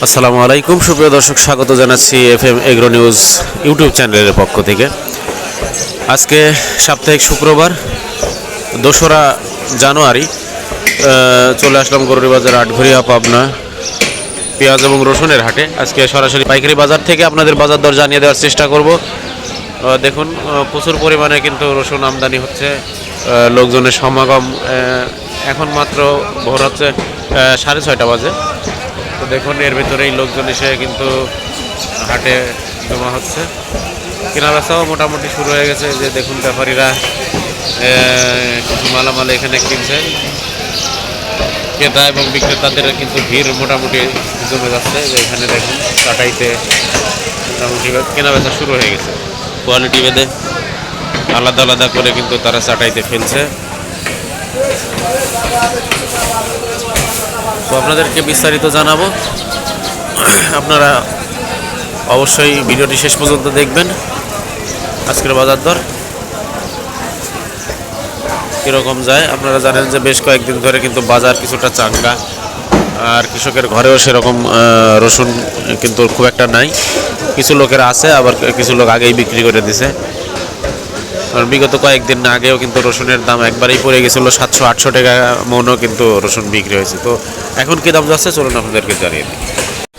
আসসালামু আলাইকুম সুপ্রিয় দর্শক, স্বাগত জানাচ্ছি এফএম এগ্রো নিউজ ইউটিউব চ্যানেলের পক্ষ থেকে। আজকে সাপ্তাহিক শুক্রবার 2রা জানুয়ারি চলে আসলাম গরুর বাজার আটঘরিয়া পাবনা পেঁয়াজ এবং রসুনের হাটে। আজকে সরাসরি পাইকারি বাজার থেকে আপনাদের বাজার দর জানিয়ে দেওয়ার চেষ্টা করব। দেখুন, প্রচুর পরিমাণে কিন্তু রসুন আমদানি হচ্ছে, লোকজনের সমাগম। এখন মাত্র ভোর হচ্ছে 6:30 বাজে। তো দেখুন, এর ভিতরেই লোকজন এসে কিন্তু হাটে জমা হচ্ছে। কেনা বেচাও মোটামুটি শুরু হয়ে গেছে। যে দেখুন, ব্যাপারীরা কিছু মালামাল এখানে কিনছে। ক্রেতা এবং বিক্রেতাদের কিন্তু ভিড় মোটামুটি জমে যাচ্ছে। যে এখানে দেখুন, কাটাইতে মোটামুটি কেনা বেচা শুরু হয়ে গেছে। কোয়ালিটি ভেদে আলাদা আলাদা করে কিন্তু তারা চাটাইতে ফেলছে। তো আপনাদেরকে বিস্তারিত জানাবো, আপনারা অবশ্যই ভিডিওটি শেষ পর্যন্ত দেখবেন। আজকের বাজার দর কীরকম যায় আপনারা জানেন যে বেশ কয়েকদিন ধরে কিন্তু বাজার কিছুটা চাঙ্গা, আর কৃষকের ঘরেও সেরকম রসুন কিন্তু খুব একটা নাই। কিছু লোকের আছে, আবার কিছু লোক আগেই বিক্রি করে দিছে। আর বিগত কয়েকদিন আগেও কিন্তু রসুনের দাম একবারেই পড়ে গেছিলো 700-800 টাকা মনও কিন্তু রসুন বিক্রি হয়েছে। তো এখন কি দাম যাচ্ছে চলুন আপনাদেরকে জানিয়ে দিই।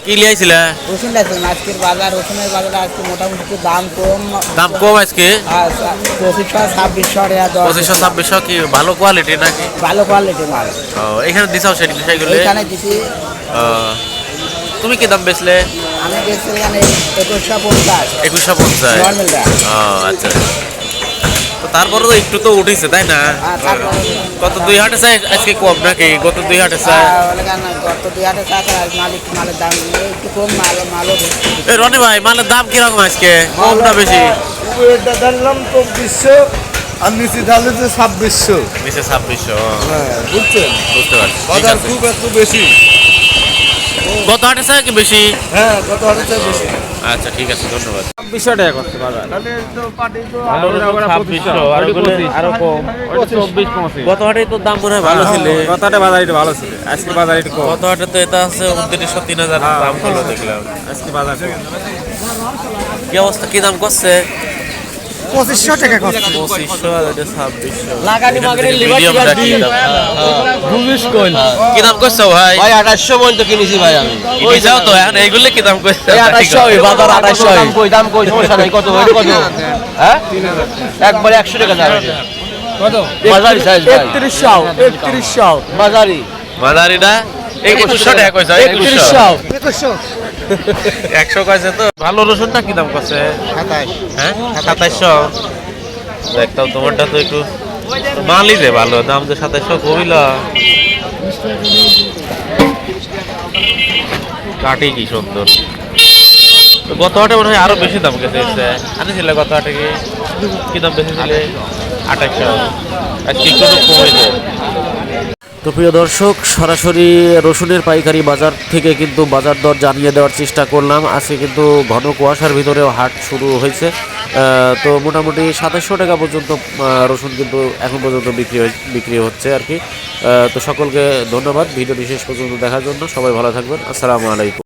কি লিয়াইছিল রসুন লাগছে আজকের বাজার? রসুনের বাজারে আজকে মোটামুটি একটু দাম কম আজকে 2500-2600 টাকা। 2500-2600 কি ভালো কোয়ালিটি নাকি? ভালো কোয়ালিটি মাল। এখানে দিছাও সেইগুলো এখানে দিছি। তুমি কি দাম বেচলে? আমি গেছিলাম 2150। 2150? আচ্ছা। তো তারপরে তো একটু তো উঠেছে, তাই না? গত 2 হাটে চাই আজকে কম নাকি? গত 2 হাটে চাই গত 2 হাটে চাই মালের দাম একটু কম। মালও রনি ভাই, মালের দাম কিরকম আজকে? কম না বেশি? এটা ধরলাম 2400 আর নিচে ঢালে যে 2600। নিচে 2600? বুঝছেন, বুঝতে পারছি। বাজার খুব একটু বেশি। গত হাটে চাই কি বেশি? হ্যাঁ, গত হাটে চেয়ে বেশি। আচ্ছা, ঠিক আছে, ধন্যবাদ। 2600 টাকা করতে বাজার। তাহলে তো পাটি তো আরো 2600, আরো কম। 24-25। গত হাটে তো দাম মনে হয় ভালো ছিল। গত হাটে বাজার একটু ভালো ছিল, আজকে বাজার একটু কম। গত হাটে তো এটা আছে 2900-3000 দাম হলো দেখলাম। আজকে বাজার কম। কি অবস্থা, কি দাম করছে? 2500 টাকা করছে। 2500 আর এটা 2600। লাগানি মাগানি মিডিয়ামটা কি দাম? বুঝিস কোন কি দাম করছো ভাই? ভাই 2800 পর্যন্ত কিনেছি ভাই আমি। ওই যাও তো, এখন এইগুলো কি দাম করছো? 2800 বাজার 2800 দাম কই সমস্যা নাই। কত কত? হ্যাঁ, একবারে 100 টাকা যাবে। কত? বাজারি সাইজ ভাই 3100 বাজারি মাদারিটা 2100 টাকা কইছো? 3100 100 কইছে তো। ভালো রসুনটা কি দাম করছে? 27। হ্যাঁ, 2700। দেখতাম তোমারটা তো একটু মালই যে ভালো, দাম তো 2700 কমিল। কাটি কি সুন্দর। তো গত হাটে মনে হয় আরো বেশি দাম গেছে। আনিছিল গত হাটে কি দাম বেশি ছিল? 2800। আজকে একটু কমেছে। তো প্রিয় দর্শক, সরাসরি রসুনের পাইকারি বাজার থেকে কিন্তু বাজার দর জানিয়ে দেওয়ার চেষ্টা করলাম। আজকে কিন্তু ঘন কুয়াশার ভিতরেও হাট শুরু হয়েছে। তো মোটামুটি 2700 টাকা পর্যন্ত রসুন কিন্তু এখন পর্যন্ত বিক্রি হচ্ছে আর কি। তো সকলকে ধন্যবাদ ভিডিওটি শেষ পর্যন্ত দেখার জন্য। সবাই ভালো থাকবেন। আসসালামু আলাইকুম।